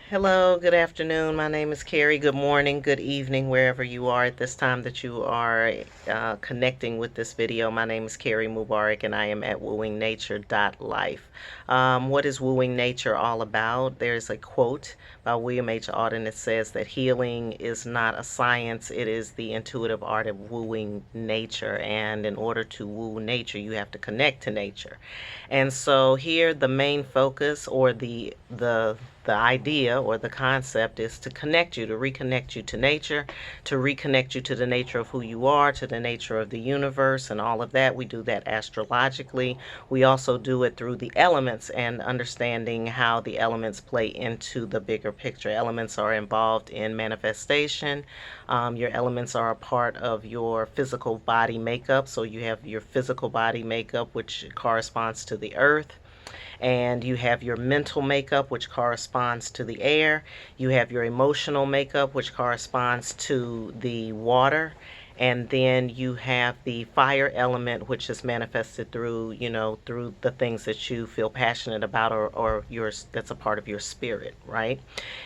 Hello, good afternoon. My name is Carrie. Good morning, good evening, wherever you are at this time that you are connecting with this video. My name is Carrie Mubarak, and I am at wooingnature.life. What is Wooing Nature all about? There's a quote by William H. Auden that says that healing is not a science, it is the intuitive art of wooing nature. And in order to woo nature, you have to connect to nature. And so here the main focus or the idea or the concept is to connect you, to reconnect you to nature, to reconnect you to the nature of who you are, to the nature of the universe and all of that. We do that astrologically. We also do it through the elements and understanding how the elements play into the bigger picture. Elements are involved in manifestation. Your elements are a part of your physical body makeup. So you have your physical body makeup, which corresponds to the earth, and you have your mental makeup, which corresponds to the air. You have your emotional makeup, which corresponds to the water. And then you have the fire element, which is manifested through, through the things that you feel passionate about, or yours, that's a part of your spirit, right?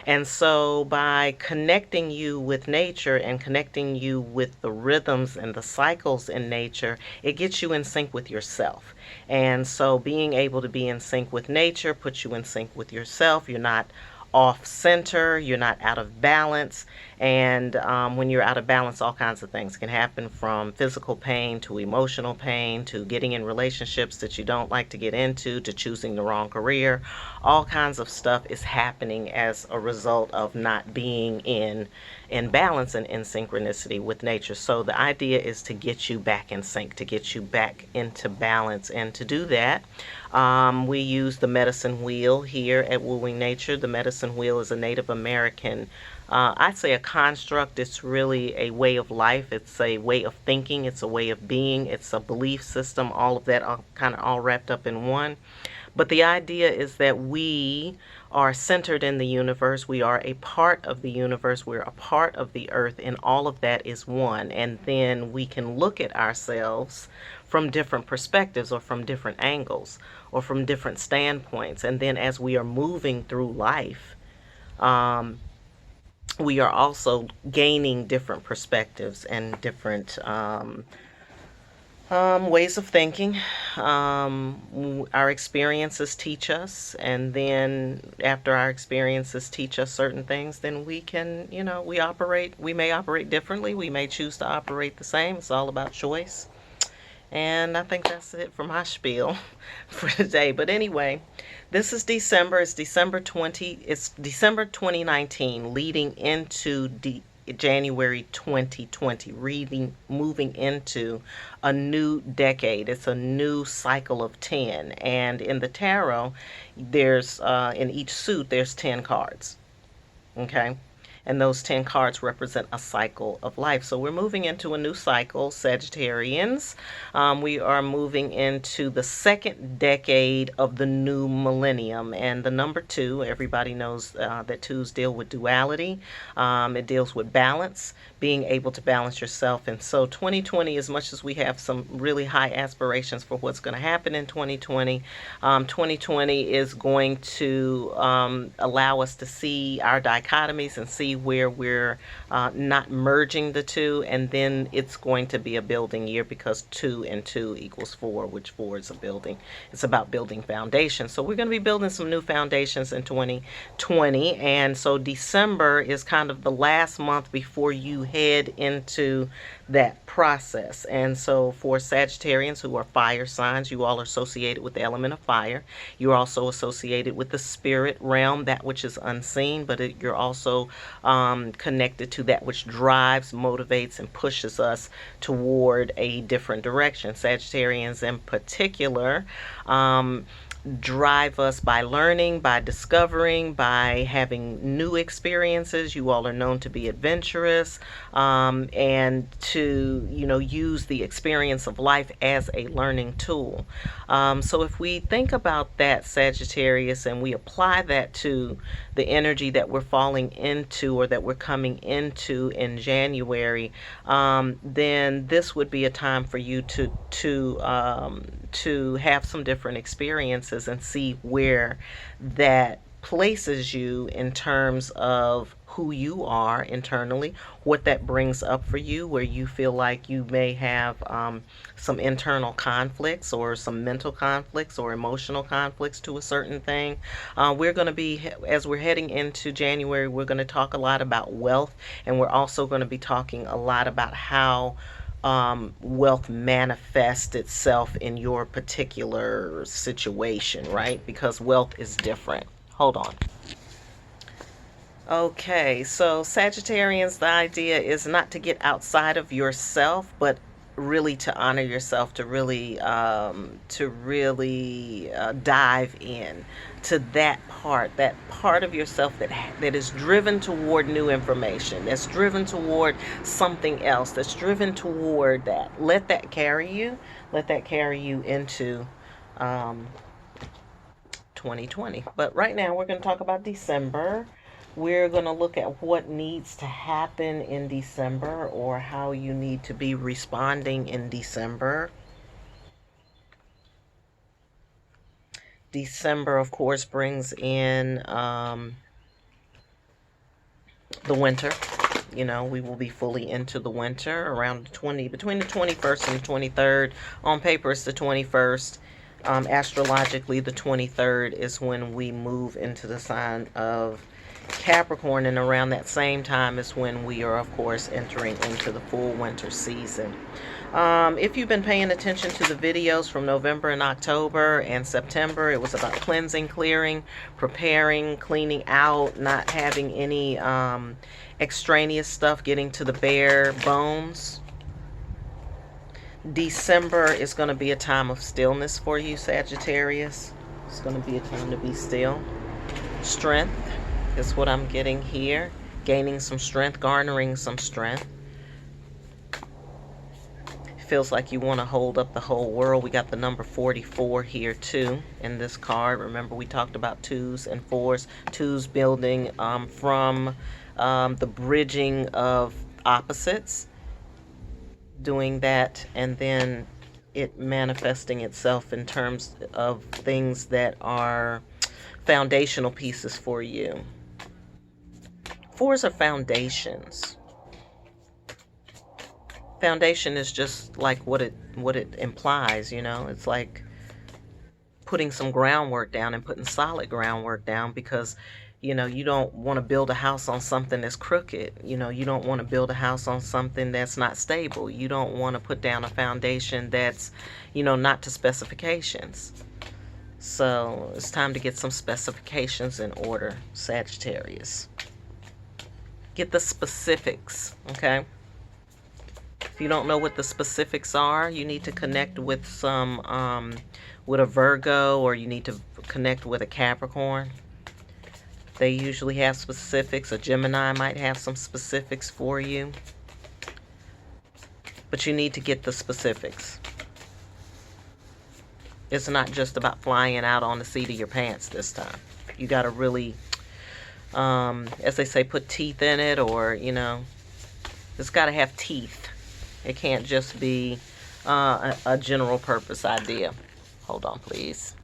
And so by connecting you with nature and connecting you with the rhythms and the cycles in nature, it gets you in sync with yourself. And so being able to be in sync with nature puts you in sync with yourself. You're not off center, you're not out of balance. And when you're out of balance, all kinds of things can happen, from physical pain to emotional pain to getting in relationships that you don't like to get into, to choosing the wrong career. All kinds of stuff is happening as a result of not being in balance and in synchronicity with nature. So the idea is to get you back in sync, to get you back into balance. And to do that, we use the medicine wheel here at Wooing Nature. The medicine wheel is a Native American, I'd say a construct. It's really a way of life. It's a way of thinking. It's a way of being. It's a belief system. All of that kind of all wrapped up in one. But the idea is that we are centered in the universe. We are a part of the universe. We're a part of the earth, and all of that is one. And then we can look at ourselves from different perspectives, or from different angles, or from different standpoints. And then as we are moving through life, we are also gaining different perspectives and different ways of thinking. Our experiences teach us, and then after our experiences teach us certain things, then we can, we may operate differently. We may choose to operate the same. It's all about choice. And I think that's it for my spiel for today. But anyway, this is December. It's December 2019, leading into January 2020, moving into a new decade. It's a new cycle of 10. And in the tarot, there's, in each suit, there's 10 cards. Okay? And those 10 cards represent a cycle of life. So we're moving into a new cycle, Sagittarians. We are moving into the second decade of the new millennium. And the number 2, everybody knows that 2s deal with duality. It deals with balance, being able to balance yourself. And so 2020, as much as we have some really high aspirations for what's going to happen in 2020, 2020 is going to allow us to see our dichotomies and see where we're not merging the two. And then it's going to be a building year, because 2 and 2 equals 4, which 4 is a building. It's about building foundations. So we're going to be building some new foundations in 2020. And so December is kind of the last month before you head into that process. And so for Sagittarians who are fire signs, you all are associated with the element of fire. You're also associated with the spirit realm, that which is unseen, but you're also connected to that which drives, motivates, and pushes us toward a different direction. Sagittarians in particular drive us by learning, by discovering, by having new experiences. You all are known to be adventurous, and to, use the experience of life as a learning tool. So if we think about that, Sagittarius, and we apply that to the energy that we're falling into, or that we're coming into in January, then this would be a time for you to have some different experiences and see where that places you in terms of who you are internally, what that brings up for you, where you feel like you may have some internal conflicts or some mental conflicts or emotional conflicts to a certain thing. We're going to be, as we're heading into January, we're going to talk a lot about wealth, and we're also going to be talking a lot about how wealth manifests itself in your particular situation, right? Because wealth is different. Hold on. Okay, so Sagittarians, the idea is not to get outside of yourself, but really to honor yourself, to really dive in to that part of yourself that is driven toward new information, that's driven toward something else, that's driven toward that. Let that carry you. Let that carry you into 2020. But right now we're going to talk about December. We're going to look at what needs to happen in December, or how you need to be responding in December. December, of course, brings in the winter. You know, we will be fully into the winter around between the 21st and the 23rd. On paper, it's the 21st. Astrologically, the 23rd is when we move into the sign of Capricorn, and around that same time is when we are, of course, entering into the full winter season. If you've been paying attention to the videos from November and October and September, it was about cleansing, clearing, preparing, cleaning out, not having any extraneous stuff getting to the bare bones. December is going to be a time of stillness for you, Sagittarius. It's going to be a time to be still. Strength is what I'm getting here. Gaining some strength, garnering some strength. Feels like you want to hold up the whole world. We got the number 44 here too in this card. Remember, we talked about 2s and 4s. 2s building from the bridging of opposites, doing that, and then it manifesting itself in terms of things that are foundational pieces for you. 4s are foundations. Foundation is just like what it implies, you know. It's like putting some groundwork down and putting solid groundwork down, because you know, you don't want to build a house on something that's crooked. You know, you don't want to build a house on something that's not stable. You don't want to put down a foundation that's, you know, not to specifications. So it's time to get some specifications in order, Sagittarius. Get the specifics, okay? If you don't know what the specifics are, you need to connect with some, with a Virgo, or you need to connect with a Capricorn. They usually have specifics. A Gemini might have some specifics for you. But you need to get the specifics. It's not just about flying out on the seat of your pants this time. You got to really, as they say, put teeth in it, or, you know, it's got to have teeth. It can't just be a general purpose idea. Hold on, please.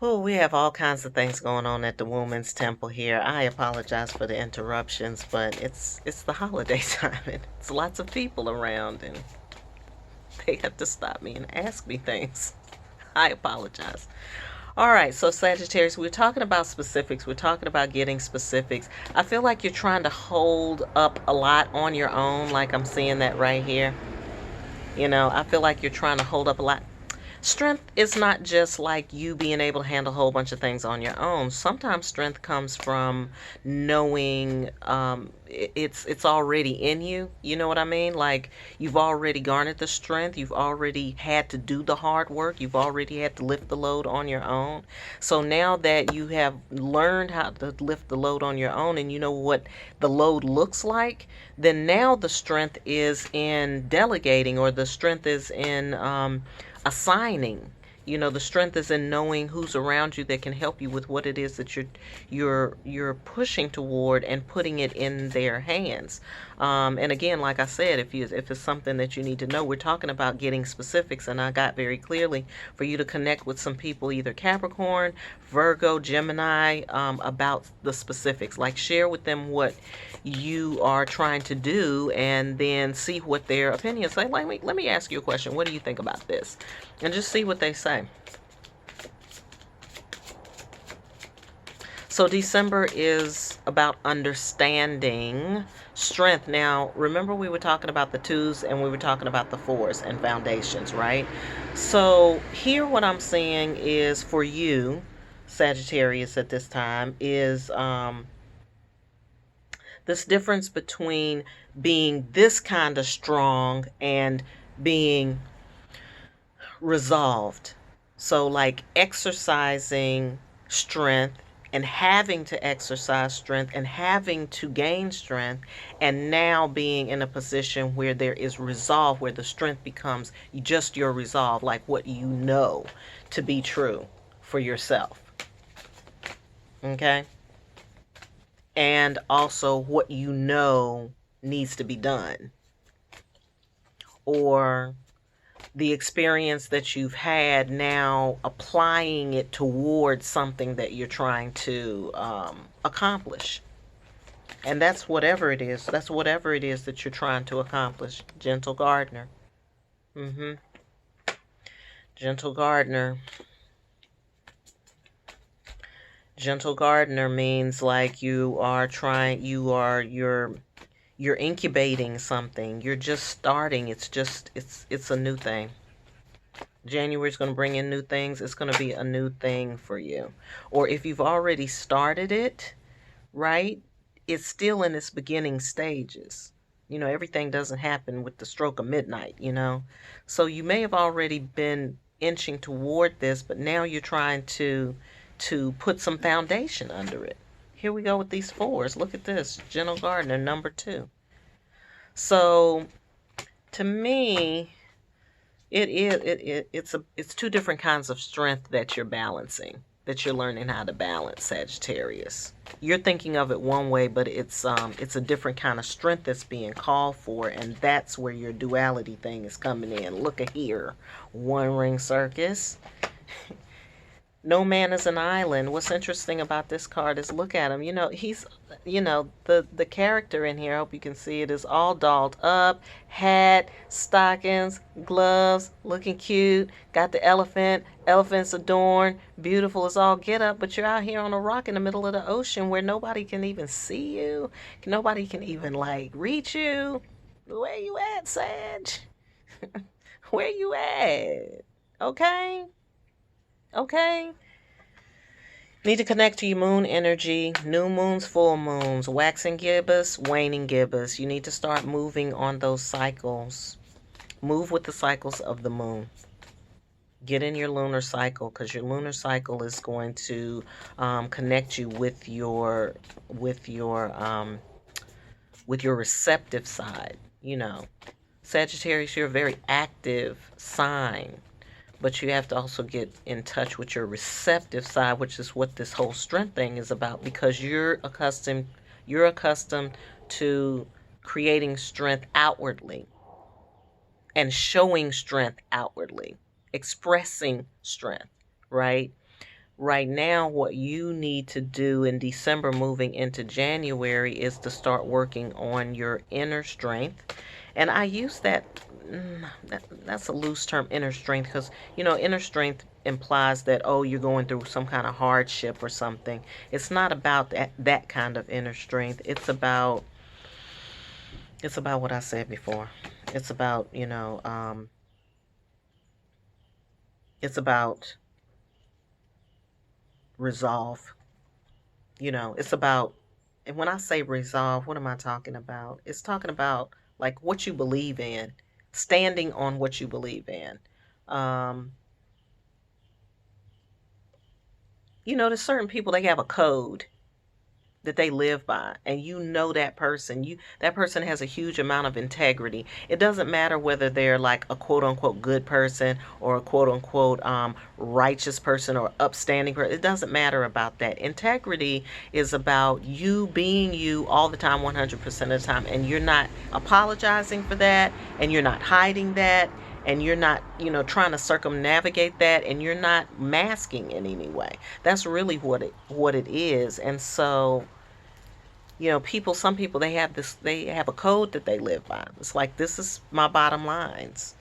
Oh, we have all kinds of things going on at the Woman's Temple here. I apologize for the interruptions, but it's the holiday time, and it's lots of people around, and they have to stop me and ask me things. I apologize. All right, so Sagittarius, we're talking about specifics. We're talking about getting specifics. I feel like you're trying to hold up a lot on your own, like I'm seeing that right here. You know, I feel like you're trying to hold up a lot. Strength is not just like you being able to handle a whole bunch of things on your own. Sometimes strength comes from knowing it's already in you. You know what I mean? Like, you've already garnered the strength. You've already had to do the hard work. You've already had to lift the load on your own. So now that you have learned how to lift the load on your own, and you know what the load looks like, then now the strength is in delegating, or the strength is in assigning, You know, the strength is in knowing who's around you that can help you with what it is that you're pushing toward, and putting it in their hands. And again, like I said, if it's something that you need to know, we're talking about getting specifics, and I got very clearly for you to connect with some people, either Capricorn, Virgo, Gemini, about the specifics. Like, share with them what you are trying to do, and then see what their opinions say. Like, let me ask you a question. What do you think about this? And just see what they say. So December is about understanding strength. Now, remember we were talking about the twos, and we were talking about the fours and foundations, right? So here what I'm seeing is for you, Sagittarius, at this time is this difference between being this kind of strong and being resolved. So, like, exercising strength, and having to exercise strength, and having to gain strength, and now being in a position where there is resolve, where the strength becomes just your resolve, like what you know to be true for yourself. Okay? And also what you know needs to be done, or the experience that you've had, now applying it towards something that you're trying to accomplish. And that's whatever it is. That's whatever it is that you're trying to accomplish. Gentle gardener. Gentle gardener. Gentle gardener means like you're incubating something. You're just starting. It's a new thing. January is going to bring in new things. It's going to be a new thing for you. Or if you've already started it, right? It's still in its beginning stages. You know, everything doesn't happen with the stroke of midnight, you know. So you may have already been inching toward this, but now you're trying to put some foundation under it. Here we go with these fours. Look at this. Gentle gardener, number 2. So to me, it's two different kinds of strength that you're balancing, that you're learning how to balance, Sagittarius. You're thinking of it one way, but it's a different kind of strength that's being called for, and that's where your duality thing is coming in. Look at here. One ring circus. No man is an island. What's interesting about this card is, look at him. You know, the character in here, I hope you can see it, is all dolled up. Hat, stockings, gloves, looking cute. Got the elephant. Elephant's adorned. Beautiful as all get up. But you're out here on a rock in the middle of the ocean where nobody can even see you. Nobody can even, like, reach you. Where you at, Sag? Where you at? Okay? Okay? Need to connect to your moon energy. New moons, full moons, waxing gibbous, waning gibbous. You need to start moving on those cycles. Move with the cycles of the moon. Get in your lunar cycle, because your lunar cycle is going to connect you with your receptive side. You know, Sagittarius, you're a very active sign. But you have to also get in touch with your receptive side, which is what this whole strength thing is about, because you're accustomed to creating strength outwardly and showing strength outwardly, expressing strength, right? Right now, what you need to do in December moving into January is to start working on your inner strength. And I use that's a loose term, inner strength, because, you know, inner strength implies that, oh, you're going through some kind of hardship or something. It's not about that kind of inner strength. It's about what I said before. It's about, it's about resolve. You know, it's about, and when I say resolve, what am I talking about? It's talking about, like, what you believe in, standing on what you believe in. You know, there's certain people, they have a code. that they live by, and you know that person, that person has a huge amount of integrity. It doesn't matter whether they're like a quote unquote good person or a quote unquote righteous person or upstanding person. It doesn't matter about that. Integrity is about you being you all the time, 100% of the time, and you're not apologizing for that, and you're not hiding that, and you're not, trying to circumnavigate that, and you're not masking in any way. That's really what it is. And so, some people, they have a code that they live by. It's like, this is my bottom lines.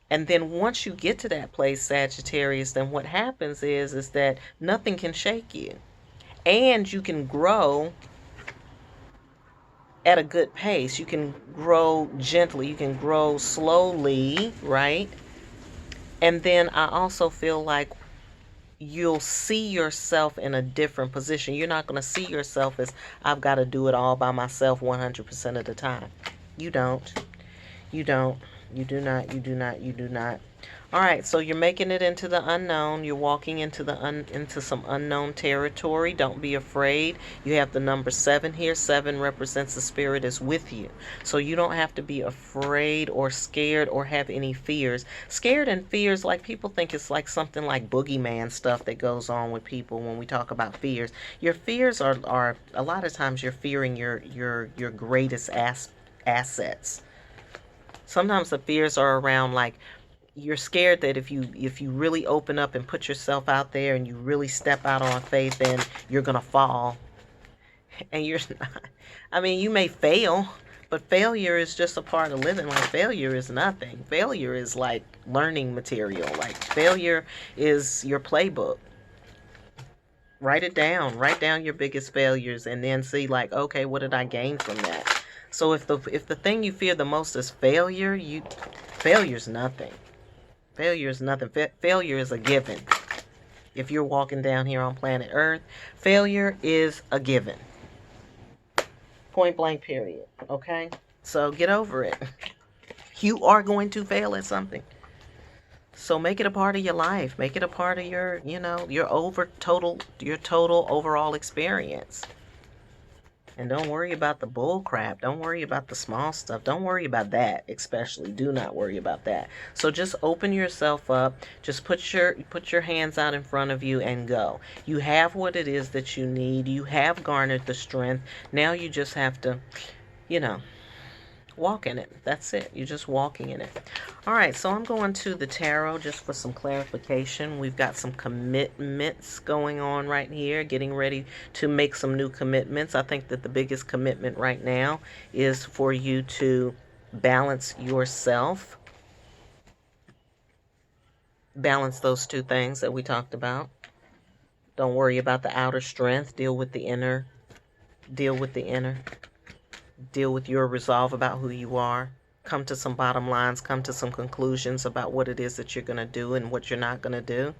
And then once you get to that place, Sagittarius, then what happens is that nothing can shake you. And you can grow at a good pace. You can grow gently. You can grow slowly, right? And then I also feel like you'll see yourself in a different position. You're not going to see yourself as, I've got to do it all by myself 100% of the time. You don't. You don't. You do not. You do not. You do not. All right, so you're making it into the unknown. You're walking into into some unknown territory. Don't be afraid. You have the number 7 here. 7 represents the spirit is with you. So you don't have to be afraid or scared or have any fears. Scared and fears, like people think it's like something like boogeyman stuff that goes on with people when we talk about fears. Your fears are a lot of times you're fearing your greatest assets. Sometimes the fears are around, like, you're scared that if you really open up and put yourself out there and you really step out on faith, then you're gonna fall. And you're not. I mean, you may fail, but failure is just a part of living. Like, failure is nothing. Failure is like learning material. Like, failure is your playbook. Write it down. Write down your biggest failures and then see, like, okay, what did I gain from that? So if the thing you fear the most is failure, failure's nothing. Failure is nothing. Failure is a given. If you're walking down here on planet Earth, failure is a given. Point blank, period. Okay? So get over it. You are going to fail at something. So make it a part of your life. Make it a part of your, your total overall experience. And don't worry about the bull crap. Don't worry about the small stuff. Don't worry about that, especially. Do not worry about that. So just open yourself up. Just put your hands out in front of you and go. You have what it is that you need. You have garnered the strength. Now you just have to, walk in it. That's it. You're just walking in it. All right, so I'm going to the tarot just for some clarification. We've got some commitments going on right here, getting ready to make some new commitments. I think that the biggest commitment right now is for you to balance yourself. Balance those two things that we talked about. Don't worry about the outer strength. Deal with the inner. Deal with the inner. Deal with your resolve about who you are. Come to some bottom lines. Come to some conclusions about what it is that you're going to do and what you're not going to do.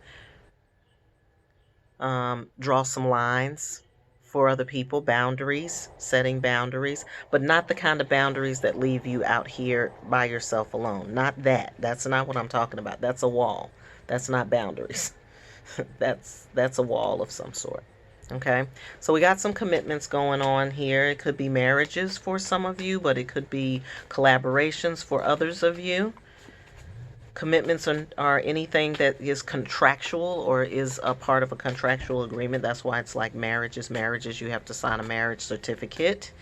Draw some lines for other people. Boundaries. Setting boundaries. But not the kind of boundaries that leave you out here by yourself alone. Not that. That's not what I'm talking about. That's a wall. That's not boundaries. That's a wall of some sort. Okay, so we got some commitments going on here. It could be marriages for some of you, but it could be collaborations for others of you. Commitments are anything that is contractual or is a part of a contractual agreement. That's why it's like marriages. Marriages, you have to sign a marriage certificate.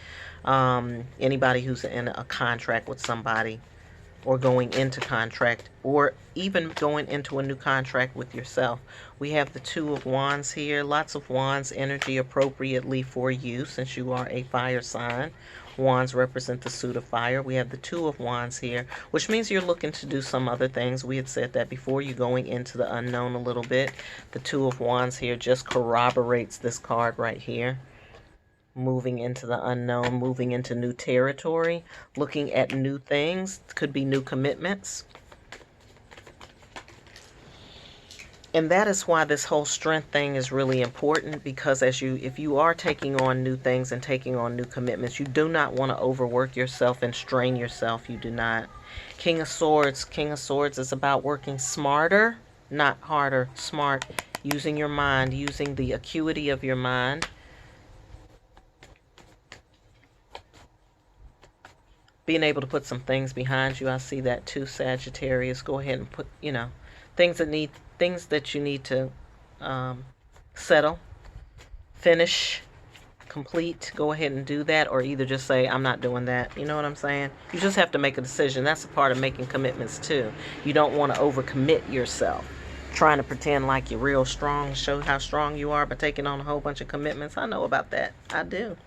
Anybody who's in a contract with somebody, or going into contract, or even going into a new contract with yourself. We have the 2 of Wands here. Lots of Wands energy appropriately for you, since you are a fire sign. Wands represent the suit of fire. We have the 2 of Wands here, which means you're looking to do some other things. We had said that before. You're going into the unknown a little bit. The 2 of Wands here just corroborates this card right here. Moving into the unknown, moving into new territory, looking at new things. Could be new commitments. And that is why this whole strength thing is really important, because if you are taking on new things and taking on new commitments, you do not want to overwork yourself and strain yourself. You do not. King of Swords. King of Swords is about working smarter, not harder. Smart. Using your mind, using the acuity of your mind. being able to put some things behind you. I see that too, Sagittarius. Go ahead and put, things that you need to um, settle, finish, complete. Go ahead and do that, or either just say, I'm not doing that. You know what I'm saying? You just have to make a decision. That's a part of making commitments too. You don't want to overcommit yourself, trying to pretend like you're real strong, show how strong you are by taking on a whole bunch of commitments. I know about that. I do.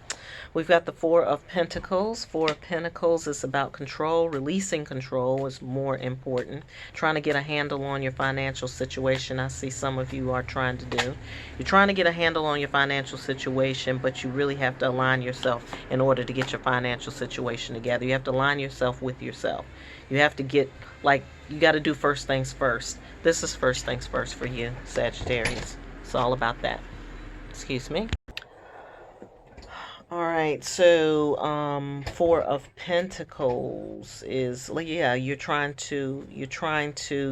We've got the Four of Pentacles. Four of Pentacles is about control. Releasing control is more important. Trying to get a handle on your financial situation. I see some of you are trying to do. You're trying to get a handle on your financial situation, but you really have to align yourself in order to get your financial situation together. You have to align yourself with yourself. You have to get, you got to do first things first. This is first things first for you, Sagittarius. It's all about that. Excuse me. All right, so Four of Pentacles is, yeah, you're trying to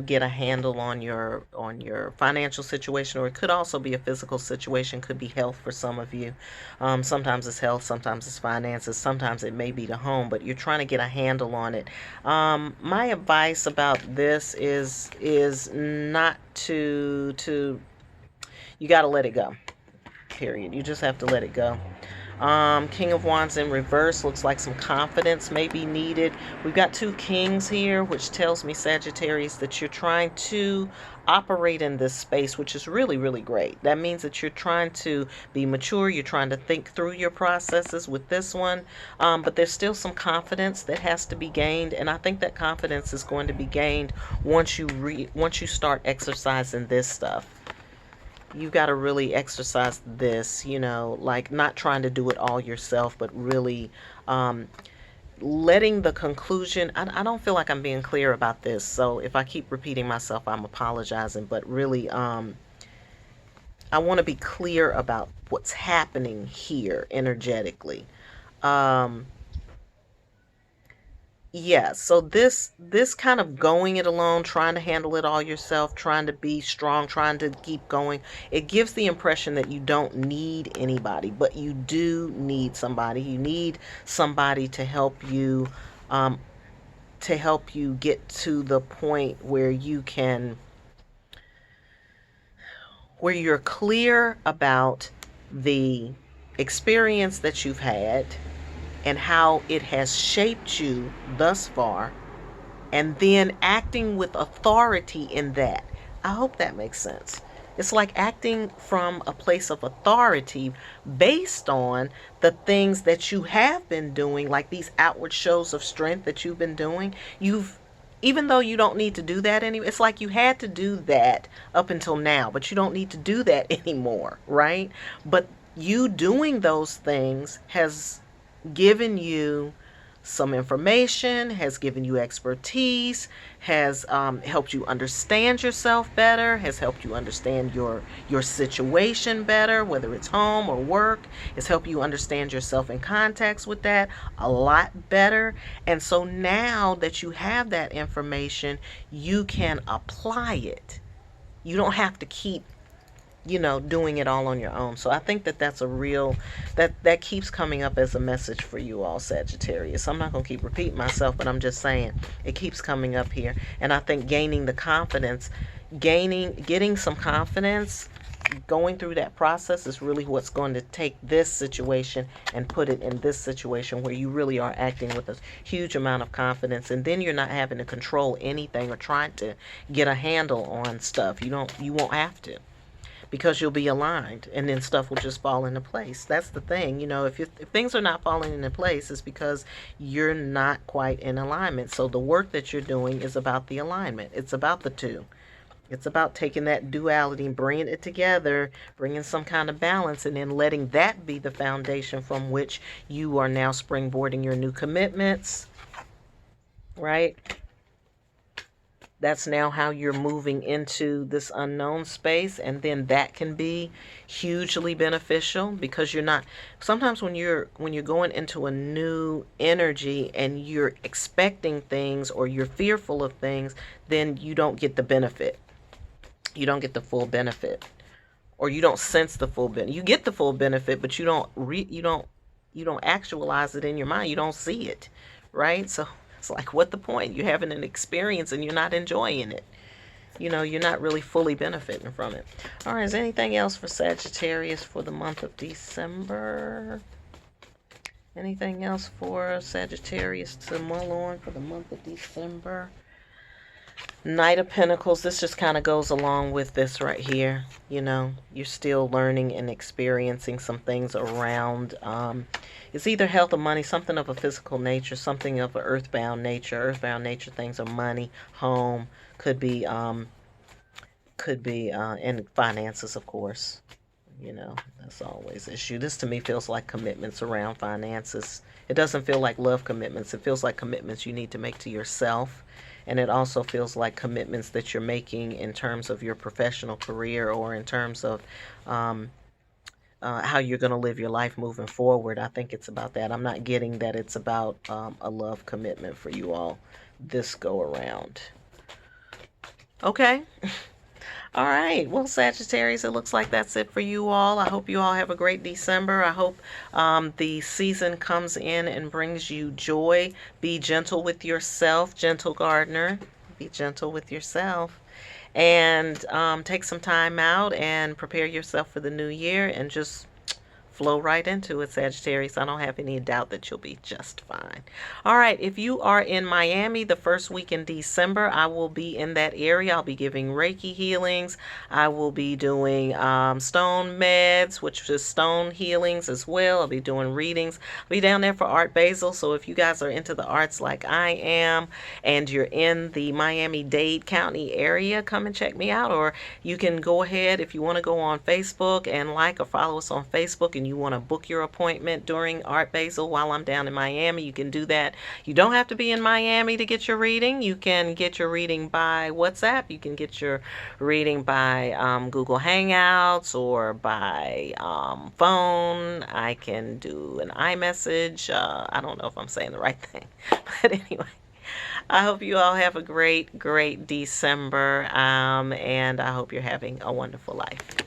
get a handle on your financial situation, or it could also be a physical situation. Could be health for some of you. Sometimes it's health, sometimes it's finances, sometimes it may be the home, but you're trying to get a handle on it. My advice about this is not to you got to let it go. Period. You just have to let it go. King of Wands in reverse looks like some confidence may be needed. We've got two kings here, which tells me, Sagittarius, that you're trying to operate in this space, which is really, really great. That means that you're trying to be mature. You're trying to think through your processes with this one. But there's still some confidence that has to be gained. And I think that confidence is going to be gained once you start exercising this stuff. You've got to really exercise this, like not trying to do it all yourself, but really letting the conclusion. I don't feel like I'm being clear about this. So if I keep repeating myself, I'm apologizing. But really, I want to be clear about what's happening here energetically. Yeah, so this kind of going it alone, trying to handle it all yourself, trying to be strong, trying to keep going, it gives the impression that you don't need anybody, but you do need somebody. You need somebody to help you get to the point where you're clear about the experience that you've had and how it has shaped you thus far, and then acting with authority in that. I hope that makes sense. It's like acting from a place of authority based on the things that you have been doing, like these outward shows of strength that you've been doing. Even though you don't need to do that anymore, it's like you had to do that up until now, but you don't need to do that anymore, right? But you doing those things has given you some information, has given you expertise, has helped you understand yourself better, has helped you understand your situation better, whether it's home or work. It's helped you understand yourself in context with that a lot better. And so now that you have that information, you can apply it. You don't have to keep doing it all on your own. So I think that that's a real, that keeps coming up as a message for you all, Sagittarius. I'm not going to keep repeating myself, but I'm just saying it keeps coming up here. And I think gaining the confidence, getting some confidence, going through that process is really what's going to take this situation and put it in this situation where you really are acting with a huge amount of confidence. And then you're not having to control anything or trying to get a handle on stuff. You won't have to, because you'll be aligned, and then stuff will just fall into place. That's the thing. If things are not falling into place, it's because you're not quite in alignment. So the work that you're doing is about the alignment. It's about the two. It's about taking that duality and bringing it together, bringing some kind of balance, and then letting that be the foundation from which you are now springboarding your new commitments, right? That's now how you're moving into this unknown space. And then that can be hugely beneficial, because you're not, sometimes when you're going into a new energy and you're expecting things or you're fearful of things, then you don't get the benefit. You don't get the full benefit, or you don't sense the full benefit. You get the full benefit, but you don't actualize it in your mind. You don't see it. right? So it's like, what the point? You're having an experience and you're not enjoying it. You're not really fully benefiting from it. All right, is anything else for Sagittarius for the month of December? Anything else for Sagittarius to mull on for the month of December? Knight of Pentacles, this just kind of goes along with this right here. You're still learning and experiencing some things around, it's either health or money, something of a physical nature, something of an earthbound nature. Earthbound nature things are money, home, could be, and finances, of course. That's always an issue. This to me feels like commitments around finances. It doesn't feel like love commitments. It feels like commitments you need to make to yourself. And it also feels like commitments that you're making in terms of your professional career or in terms of how you're going to live your life moving forward. I think it's about that. I'm not getting that it's about a love commitment for you all this go around. Okay. All right. Well, Sagittarius, it looks like that's it for you all. I hope you all have a great December. I hope the season comes in and brings you joy. Be gentle with yourself, gentle gardener. Be gentle with yourself. And take some time out and prepare yourself for the new year and just flow right into it, Sagittarius. I don't have any doubt that you'll be just fine. All right, if you are in Miami the first week in December, I will be in that area. I'll be giving Reiki healings. I will be doing stone meds, which is stone healings as well. I'll be doing readings. I'll be down there for Art Basel. So if you guys are into the arts like I am and you're in the Miami-Dade County area, come and check me out. Or you can go ahead if you want to go on Facebook and like or follow us on Facebook, and you want to book your appointment during Art Basel while I'm down in Miami, you can do that. You don't have to be in Miami to get your reading. You can get your reading by WhatsApp. You can get your reading by Google Hangouts or by phone. I can do an iMessage. I don't know if I'm saying the right thing. But anyway, I hope you all have a great, great December. And I hope you're having a wonderful life.